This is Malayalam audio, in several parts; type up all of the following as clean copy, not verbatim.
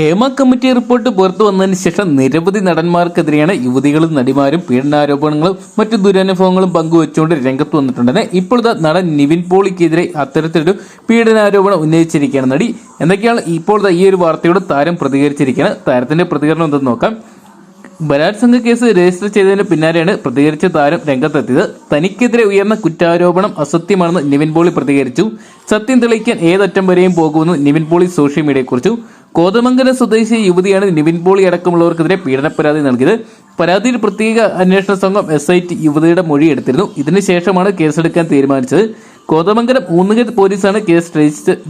ഹേമ കമ്മിറ്റി റിപ്പോർട്ട് പുറത്തു വന്നതിന് ശേഷം നിരവധി നടന്മാർക്കെതിരെയാണ് യുവതികളും നടിമാരും പീഡനാരോപണങ്ങളും മറ്റു ദുരനുഭവങ്ങളും പങ്കുവച്ചുകൊണ്ട് രംഗത്ത് വന്നിട്ടുണ്ടെന്ന് ഇപ്പോഴത്തെ നടൻ നിവിൻ പോളിക്കെതിരെ അത്തരത്തിലൊരു പീഡനാരോപണം ഉന്നയിച്ചിരിക്കുകയാണ് നടി. എന്തൊക്കെയാണ് ഇപ്പോഴത്തെ ഈ ഒരു വാർത്തയോട് താരം പ്രതികരിച്ചിരിക്കുകയാണ്. താരത്തിന്റെ പ്രതികരണം എന്തെന്ന് നോക്കാം. ബലാത്സംഗ കേസ് രജിസ്റ്റർ ചെയ്തതിന് പിന്നാലെയാണ് പ്രതികരിച്ച താരം രംഗത്തെത്തിയത്. തനിക്കെതിരെ ഉയർന്ന കുറ്റാരോപണം അസത്യമാണെന്ന് നിവിൻ പോളി പ്രതികരിച്ചു. സത്യം തെളിയിക്കാൻ ഏതറ്റം വരെയും പോകുമെന്ന് നിവിൻ പോളി സോഷ്യൽ മീഡിയയെ കുറിച്ചു. കോതമംഗലം സ്വദേശി യുവതിയാണ് നിവിൻ പോളി അടക്കമുള്ളവർക്കെതിരെ പീഡന പരാതി നൽകിയത്. പരാതിയിൽ പ്രത്യേക അന്വേഷണ സംഘം SIT യുവതിയുടെ മൊഴി എടുത്തിരുന്നു. ഇതിനുശേഷമാണ് കേസെടുക്കാൻ തീരുമാനിച്ചത്. കോതമംഗലം ഊന്നുകൽ പോലീസാണ് കേസ്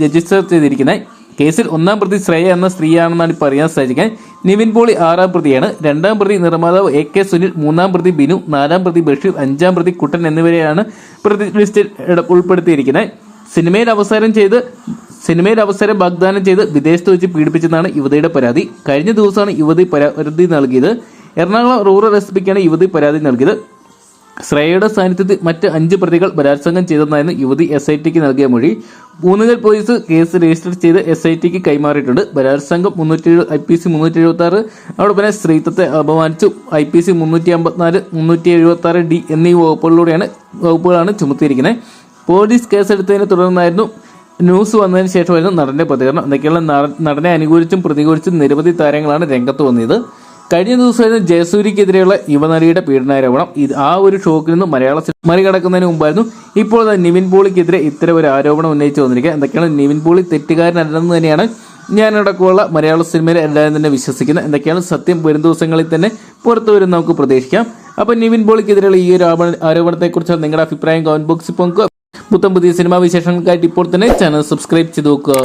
രജിസ്റ്റർ ചെയ്തിരിക്കുന്നത്. കേസിൽ ഒന്നാം പ്രതി ശ്രേയ എന്ന സ്ത്രീയാണെന്നാണ് ഇപ്പോൾ അറിയാൻ സാധിക്കുന്നത്. നിവിൻ പോളി 6ാം പ്രതിയാണ്. 2ാം പ്രതി നിർമ്മാതാവ് AK സുനിൽ, 3ാം പ്രതി ബിനു, 4ാം പ്രതി ബഷീർ, 5ാം പ്രതി കുട്ടൻ എന്നിവരെയാണ് പ്രതി ലിസ്റ്റിൽ ഉൾപ്പെടുത്തിയിരിക്കുന്നത്. സിനിമയിൽ അവസരം വാഗ്ദാനം ചെയ്ത് വിദേശത്ത് വെച്ച് പീഡിപ്പിച്ചെന്നാണ് യുവതിയുടെ പരാതി. കഴിഞ്ഞ ദിവസമാണ് യുവതി പരാതി നൽകിയത്. എറണാകുളം റൂറൽ SPക്കാണ് യുവതി പരാതി നൽകിയത്. ശ്രേയയുടെ സാന്നിധ്യത്തിൽ മറ്റ് 5 പ്രതികൾ ബലാത്സംഗം ചെയ്തെന്നായിരുന്നു യുവതി SITക്ക് നൽകിയ മൊഴി. ഊന്നുകൽ പോലീസ് കേസ് രജിസ്റ്റർ ചെയ്ത് SITക്ക് കൈമാറിയിട്ടുണ്ട്. ബലാത്സംഗം IPC 376, അതോടൊപ്പം സ്ത്രീത്വത്തെ അപമാനിച്ചു IPC 354, 376D എന്നീ വകുപ്പുകളാണ് ചുമത്തിയിരിക്കുന്നത്. പോലീസ് കേസെടുത്തതിനെ തുടർന്നായിരുന്നു ന്യൂസ് വന്നതിന് ശേഷമായിരുന്നു നടന്റെ പ്രതികരണം. എന്തൊക്കെയുള്ള നടനെ അനുകൂലിച്ചും പ്രതികൂലിച്ചും നിരവധി താരങ്ങളാണ് രംഗത്ത് വന്നത്. കഴിഞ്ഞ ദിവസമായിരുന്നു ജയസൂര്യക്കെതിരെയുള്ള യുവനടിയുടെ പീഡനാരോപണം. ആ ഒരു ഷോക്കിൽ നിന്ന് മലയാള സിനിമ മറികടക്കുന്നതിന് മുമ്പായിരുന്നു ഇപ്പോൾ നിവിൻ പോളിക്കെതിരെ ഇത്തരം ഒരു ആരോപണം ഉന്നയിച്ചു വന്നിരിക്കുക. എന്തൊക്കെയാണ് നിവിൻ പോളി തെറ്റുകാരനല്ലെന്ന് തന്നെയാണ് ഞാനടക്കമുള്ള മലയാള സിനിമയിലെ എല്ലാവരും തന്നെ വിശ്വസിക്കുന്നത്. എന്തൊക്കെയാണ് സത്യം വരും ദിവസങ്ങളിൽ തന്നെ പുറത്തു വരും നമുക്ക് പ്രതീക്ഷിക്കാം. അപ്പോൾ നിവിൻ പോളിക്കെതിരെയുള്ള ഈ ഒരു ആരോപണത്തെക്കുറിച്ച് നിങ്ങളുടെ അഭിപ്രായം കമന്റ് ബോക്സിൽ പങ്കുവെക്കുക. പുതിയ സിനിമാ വിശേഷങ്ങൾക്കായിട്ട് ഇപ്പോൾ തന്നെ ചാനൽ സബ്സ്ക്രൈബ് ചെയ്ത് നോക്കുക.